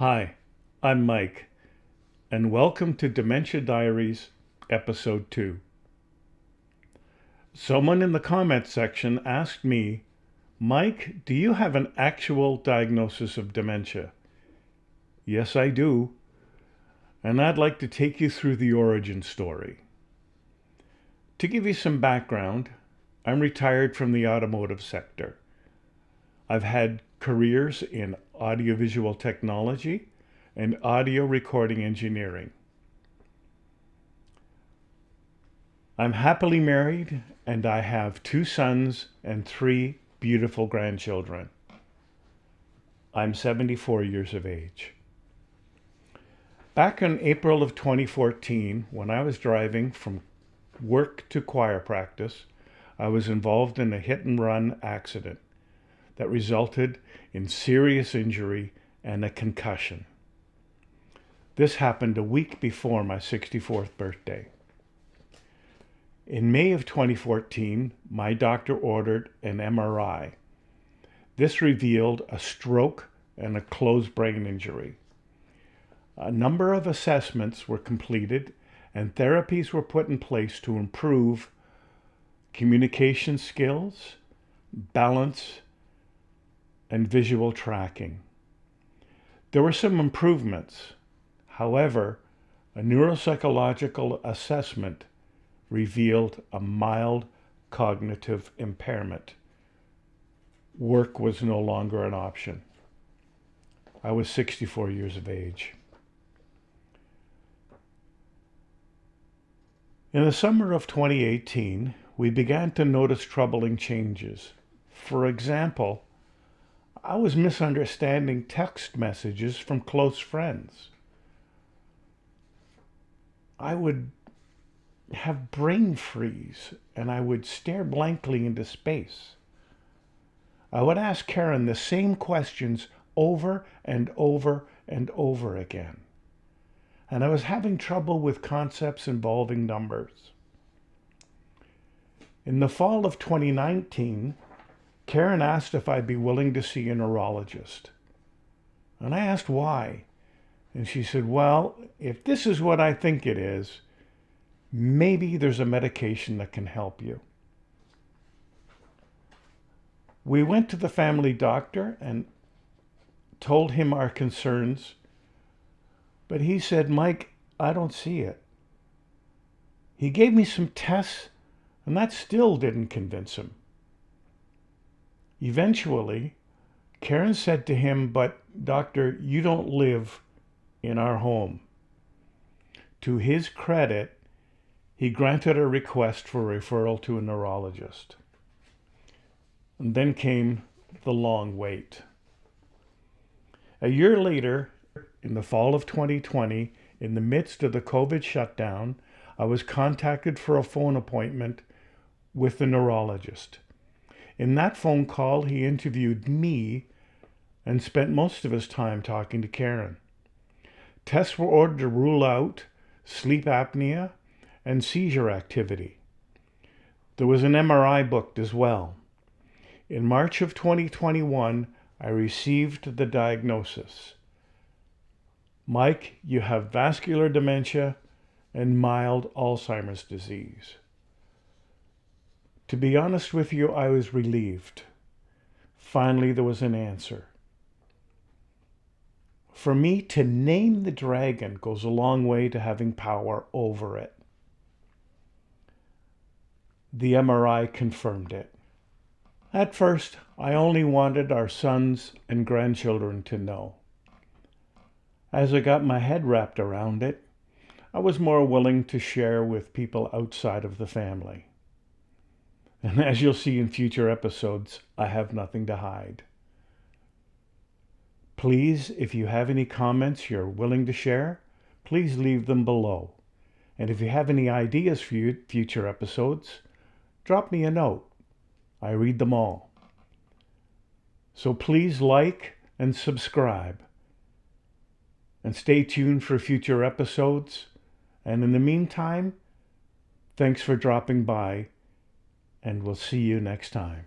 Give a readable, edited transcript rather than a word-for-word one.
Hi, I'm Mike, and welcome to Dementia Diaries, Episode 2. Someone in the comments section asked me, Mike, do you have an actual diagnosis of dementia? Yes, I do, and I'd like to take you through the origin story. To give you some background, I'm retired from the automotive sector. I've had careers in audiovisual technology and audio recording engineering. I'm happily married and I have 2 sons and 3 beautiful grandchildren. I'm 74 years of age. Back in April of 2014, when I was driving from work to choir practice, I was involved in a hit-and-run accident that resulted in serious injury and a concussion. This happened a week before my 64th birthday. In May of 2014, my doctor ordered an MRI. This revealed a stroke and a closed brain injury. A number of assessments were completed and therapies were put in place to improve communication skills, balance, and visual tracking. There were some improvements. However, a neuropsychological assessment revealed a mild cognitive impairment. Work was no longer an option. I was 64 years of age. In the summer of 2018, we began to notice troubling changes. For example, I was misunderstanding text messages from close friends. I would have brain freeze and I would stare blankly into space. I would ask Karen the same questions over and over and over again. And I was having trouble with concepts involving numbers. In the fall of 2019, Karen asked if I'd be willing to see a neurologist. And I asked why. And she said, well, if this is what I think it is, maybe there's a medication that can help you. We went to the family doctor and told him our concerns, but he said, Mike, I don't see it. He gave me some tests, and that still didn't convince him. Eventually, Karen said to him, but doctor, you don't live in our home. To his credit, he granted a request for referral to a neurologist. And then came the long wait. A year later, in the fall of 2020, in the midst of the COVID shutdown, I was contacted for a phone appointment with the neurologist. In that phone call, he interviewed me and spent most of his time talking to Karen. Tests were ordered to rule out sleep apnea and seizure activity. There was an MRI booked as well. In March of 2021, I received the diagnosis. Mike, you have vascular dementia and mild Alzheimer's disease. To be honest with you, I was relieved. Finally, there was an answer. For me, to name the dragon goes a long way to having power over it. The MRI confirmed it. At first, I only wanted our sons and grandchildren to know. As I got my head wrapped around it, I was more willing to share with people outside of the family. And as you'll see in future episodes, I have nothing to hide. Please, if you have any comments you're willing to share, please leave them below. And if you have any ideas for future episodes, drop me a note. I read them all. So please like and subscribe. And stay tuned for future episodes. And in the meantime, thanks for dropping by, and we'll see you next time.